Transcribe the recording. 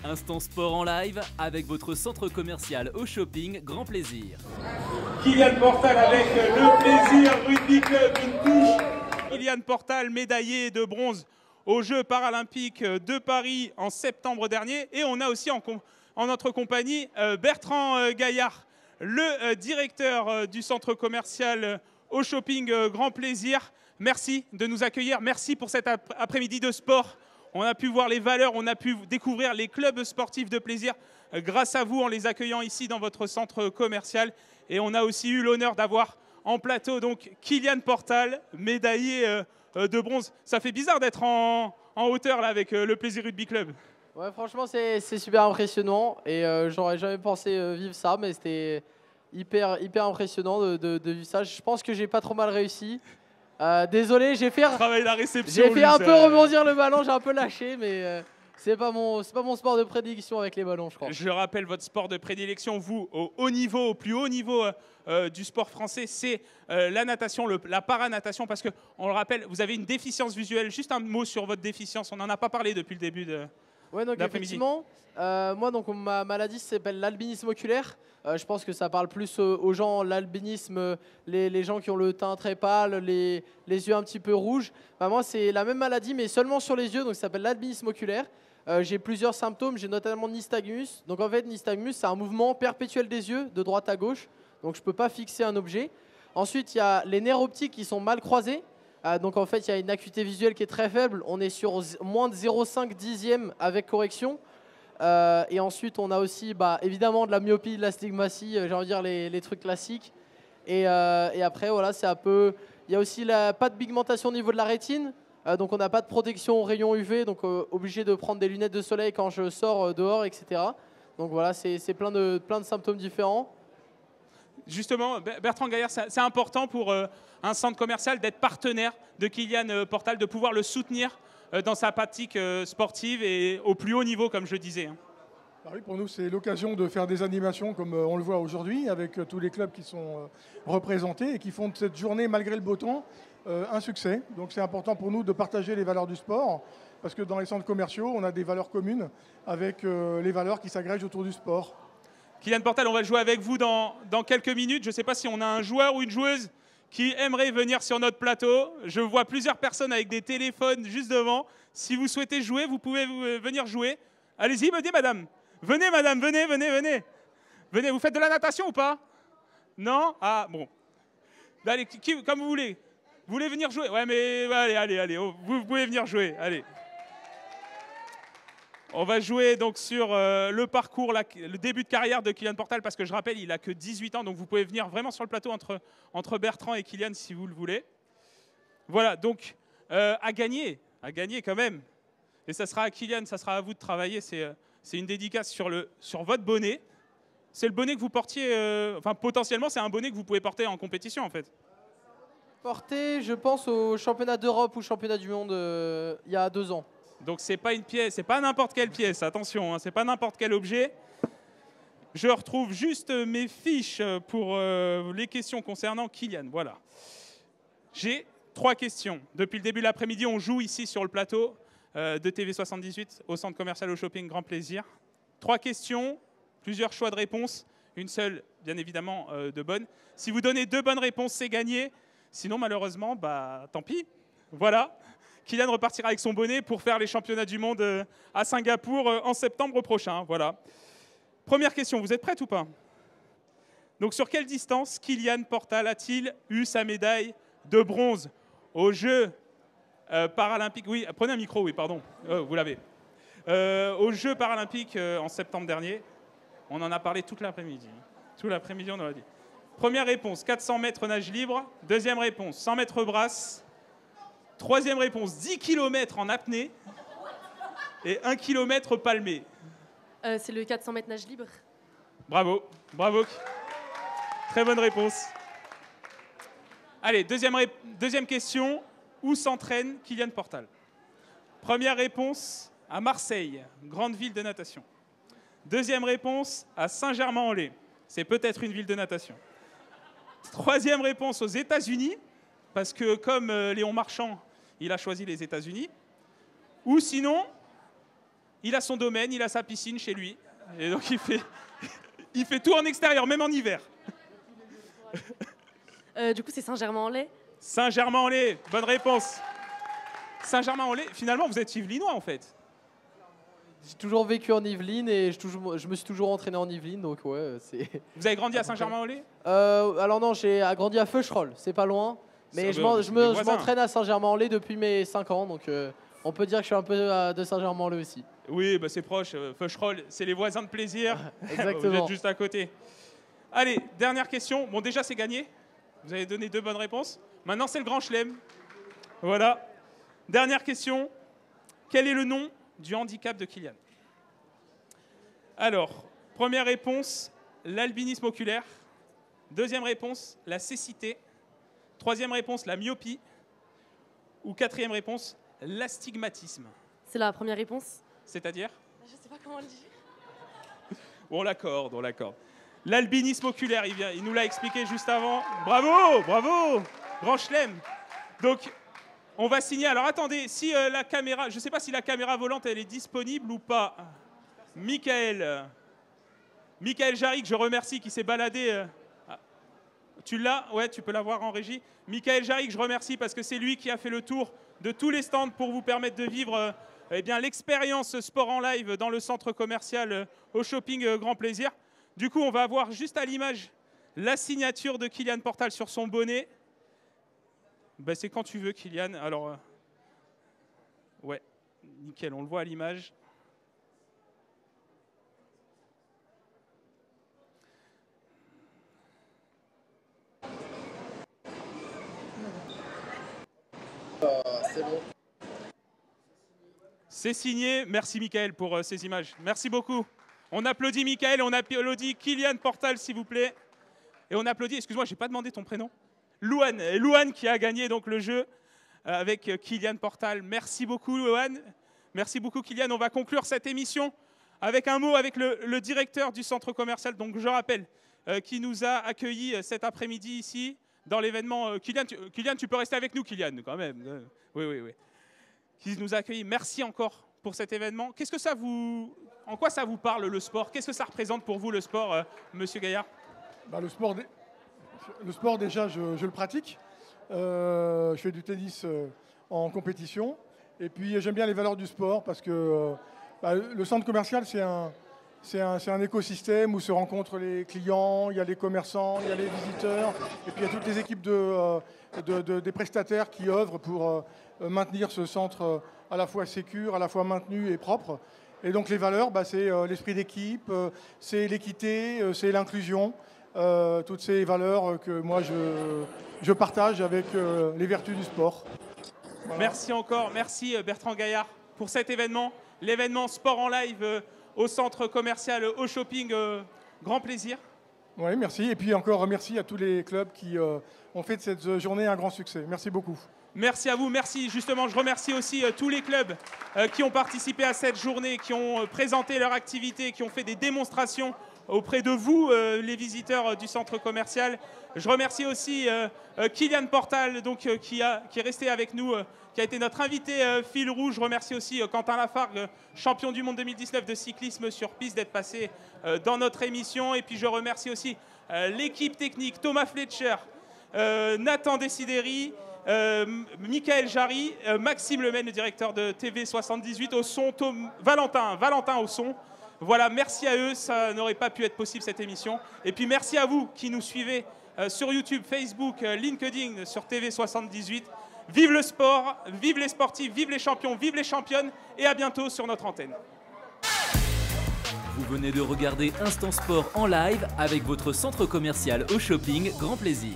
Instant sport en live avec votre centre commercial au shopping Grand Plaisir. Kylian Portal avec le Plaisir Rugby Club, une touche. Kylian Portal, médaillé de bronze aux Jeux paralympiques de Paris en septembre dernier. Et on a aussi en notre compagnie Bertrand Gaillard, le directeur du centre commercial au shopping Grand Plaisir. Merci de nous accueillir. Merci pour cet après-midi de sport. On a pu voir les valeurs, on a pu découvrir les clubs sportifs de plaisir grâce à vous en les accueillant ici dans votre centre commercial. Et on a aussi eu l'honneur d'avoir en plateau donc Kylian Portal, médaillé de bronze. Ça fait bizarre d'être en hauteur là avec le Plaisir Rugby Club. Ouais, franchement, c'est super impressionnant et j'aurais jamais pensé vivre ça, mais c'était hyper impressionnant de vivre ça. Je pense que j'ai pas trop mal réussi. Désolé, j'ai fait la réception. J'ai fait un peu rebondir le ballon, j'ai un peu lâché, mais c'est pas mon sport de prédilection avec les ballons, je crois. Je rappelle votre sport de prédilection, vous, au haut niveau, au plus haut niveau du sport français, c'est la natation, la paranatation, parce qu'on le rappelle, vous avez une déficience visuelle. Juste un mot sur votre déficience, on n'en a pas parlé depuis le début de donc effectivement, moi, donc, ma maladie s'appelle l'albinisme oculaire. Je pense que ça parle plus aux gens, l'albinisme, les gens qui ont le teint très pâle, les yeux un petit peu rouges. Moi, c'est la même maladie, mais seulement sur les yeux, donc ça s'appelle l'albinisme oculaire. J'ai plusieurs symptômes, j'ai notamment nystagmus. Donc en fait, nystagmus, c'est un mouvement perpétuel des yeux, de droite à gauche. Donc je ne peux pas fixer un objet. Ensuite, il y a les nerfs optiques qui sont mal croisés. Donc en fait, il y a une acuité visuelle qui est très faible. On est sur moins de 0,5 dixième avec correction. Et ensuite, on a aussi évidemment de la myopie, de l'astigmatie, j'ai envie de dire les trucs classiques. Et après, voilà, c'est un peu... Il y a aussi pas de pigmentation au niveau de la rétine. Donc on n'a pas de protection aux rayons UV, donc obligé de prendre des lunettes de soleil quand je sors dehors, etc. Donc voilà, c'est plein de symptômes différents. Justement, Bertrand Gaillard, c'est important pour un centre commercial d'être partenaire de Kylian Portal, de pouvoir le soutenir dans sa pratique sportive et au plus haut niveau, comme je disais. Oui, pour nous, c'est l'occasion de faire des animations comme on le voit aujourd'hui, avec tous les clubs qui sont représentés et qui font de cette journée, malgré le beau temps, un succès. Donc c'est important pour nous de partager les valeurs du sport, parce que dans les centres commerciaux, on a des valeurs communes avec les valeurs qui s'agrègent autour du sport. Kylian Portal, on va jouer avec vous dans quelques minutes. Je ne sais pas si on a un joueur ou une joueuse qui aimerait venir sur notre plateau. Je vois plusieurs personnes avec des téléphones juste devant. Si vous souhaitez jouer, vous pouvez venir jouer. Allez-y, venez madame. Venez madame, venez. Venez, vous faites de la natation ou pas? Non? Ah, bon. Allez, comme vous voulez. Vous voulez venir jouer? Ouais, mais allez. Vous pouvez venir jouer, allez. On va jouer donc sur le parcours, le début de carrière de Kylian Portal, parce que je rappelle, il n'a que 18 ans, donc vous pouvez venir vraiment sur le plateau entre Bertrand et Kylian si vous le voulez. Voilà, donc à gagner quand même. Et ça sera à Kylian, ça sera à vous de travailler. C'est une dédicace sur votre bonnet. C'est le bonnet que vous portiez, potentiellement, c'est un bonnet que vous pouvez porter en compétition en fait. Porté, je pense, au championnat d'Europe ou championnat du monde il y a 2 ans. Donc c'est pas une pièce, c'est pas n'importe quelle pièce, attention, c'est pas n'importe quel objet. Je retrouve juste mes fiches pour les questions concernant Kylian, voilà. J'ai 3 questions. Depuis le début de l'après-midi, on joue ici sur le plateau de TV78 au centre commercial au shopping Grand Plaisir. 3 questions, plusieurs choix de réponses, une seule bien évidemment de bonne. Si vous donnez 2 bonnes réponses, c'est gagné. Sinon malheureusement, tant pis, voilà. Kylian repartira avec son bonnet pour faire les championnats du monde à Singapour en septembre prochain. Voilà. Première question, vous êtes prête ou pas? Donc sur quelle distance Kylian Portal a-t-il eu sa médaille de bronze aux Jeux paralympiques? Oui, prenez un micro, oui, pardon, vous l'avez. Aux Jeux paralympiques en septembre dernier. On en a parlé toute l'après-midi. Tout l'après-midi, on en a dit. Première réponse, 400 mètres nage libre. Deuxième réponse, 100 mètres brasse. Troisième réponse, 10 km en apnée et 1 km palmé. C'est le 400 mètres nage libre. Bravo. Très bonne réponse. Allez, deuxième question. Où s'entraîne Kylian Portal? Première réponse, à Marseille, grande ville de natation. Deuxième réponse, à Saint-Germain-en-Laye. C'est peut-être une ville de natation. Troisième réponse, aux États-Unis, parce que comme Léon Marchand, il a choisi les États-Unis. Ou sinon, il a son domaine, il a sa piscine chez lui. Et donc il fait tout en extérieur, même en hiver. Du coup, c'est Saint-Germain-en-Laye. Saint-Germain-en-Laye, bonne réponse. Saint-Germain-en-Laye, finalement, vous êtes Yvelinois en fait. J'ai toujours vécu en Yvelines et je me suis toujours entraîné en Yvelines, donc ouais, c'est... Vous avez grandi à Saint-Germain-en-Laye? Alors non, j'ai grandi à Feucherolles, c'est pas loin. Mais je m'entraîne à Saint-Germain-en-Laye depuis mes 5 ans, donc on peut dire que je suis un peu de Saint-Germain-en-Laye aussi. Oui, bah c'est proche. Feucherolles, c'est les voisins de plaisir. Exactement. Vous êtes juste à côté. Allez, dernière question. Bon, déjà, c'est gagné. Vous avez donné 2 bonnes réponses. Maintenant, c'est le grand chelem. Voilà. Dernière question. Quel est le nom du handicap de Kylian? Alors, première réponse, l'albinisme oculaire. Deuxième réponse, la cécité. Troisième réponse, la myopie. Ou quatrième réponse, l'astigmatisme. C'est la première réponse. C'est-à-dire? Je sais pas comment on le dit. On l'accorde, on l'accorde. L'albinisme oculaire, il nous l'a expliqué juste avant. Bravo, bravo, grand chelem. Donc, on va signer. Alors, attendez, si la caméra, je ne sais pas si la caméra volante, elle est disponible ou pas. Michael Jarry, que je remercie, qui s'est baladé. Tu l'as? Ouais, tu peux la voir en régie. Michael Jarry, que je remercie parce que c'est lui qui a fait le tour de tous les stands pour vous permettre de vivre l'expérience sport en live dans le centre commercial au shopping Grand Plaisir. Du coup, on va avoir juste à l'image la signature de Kylian Portal sur son bonnet. Ben, c'est quand tu veux, Kylian. Alors, ouais, nickel, on le voit à l'image. C'est bon. C'est signé. Merci, Michael, pour ces images. Merci beaucoup. On applaudit Michael et on applaudit Kylian Portal, s'il vous plaît. Et on applaudit, excuse-moi, je n'ai pas demandé ton prénom. Louane qui a gagné donc le jeu avec Kylian Portal. Merci beaucoup, Louane. Merci beaucoup, Kylian. On va conclure cette émission avec un mot avec le directeur du centre commercial, donc je rappelle, qui nous a accueillis cet après-midi ici dans l'événement. Kylian, tu peux rester avec nous, Kylian, quand même. Oui. Qui nous a accueillis. Merci encore pour cet événement. En quoi ça vous parle, le sport? Qu'est-ce que ça représente pour vous, le sport, Monsieur Gaillard? Le sport, déjà, je le pratique. Je fais du tennis en compétition. Et puis, j'aime bien les valeurs du sport parce que le centre commercial, c'est un écosystème où se rencontrent les clients, il y a les commerçants, il y a les visiteurs. Et puis, il y a toutes les équipes des prestataires qui œuvrent pour maintenir ce centre à la fois sécure, à la fois maintenu et propre. Et donc, les valeurs, c'est l'esprit d'équipe, c'est l'équité, c'est l'inclusion. Toutes ces valeurs que moi je partage avec les vertus du sport. Voilà. Merci encore, merci Bertrand Gaillard pour cet événement, l'événement sport en live au centre commercial au shopping Grand Plaisir. Oui, merci. Et puis encore merci à tous les clubs qui ont fait de cette journée un grand succès. Merci beaucoup. Merci à vous, merci. Justement, je remercie aussi tous les clubs qui ont participé à cette journée, qui ont présenté leur activité, qui ont fait des démonstrations auprès de vous, les visiteurs du centre commercial. Je remercie aussi Kylian Portal, donc, qui est resté avec nous, qui a été notre invité fil rouge. Je remercie aussi Quentin Lafargue, champion du monde 2019 de cyclisme sur piste, d'être passé dans notre émission. Et puis je remercie aussi l'équipe technique, Thomas Fletcher, Nathan Desideri, Michael Jarry, Maxime Lemay, le directeur de TV78, au son, Valentin au son. Voilà, merci à eux, ça n'aurait pas pu être possible cette émission. Et puis merci à vous qui nous suivez sur YouTube, Facebook, LinkedIn, sur TV78. Vive le sport, vive les sportifs, vive les champions, vive les championnes et à bientôt sur notre antenne. Vous venez de regarder Instant Sport en live avec votre centre commercial au shopping Grand Plaisir.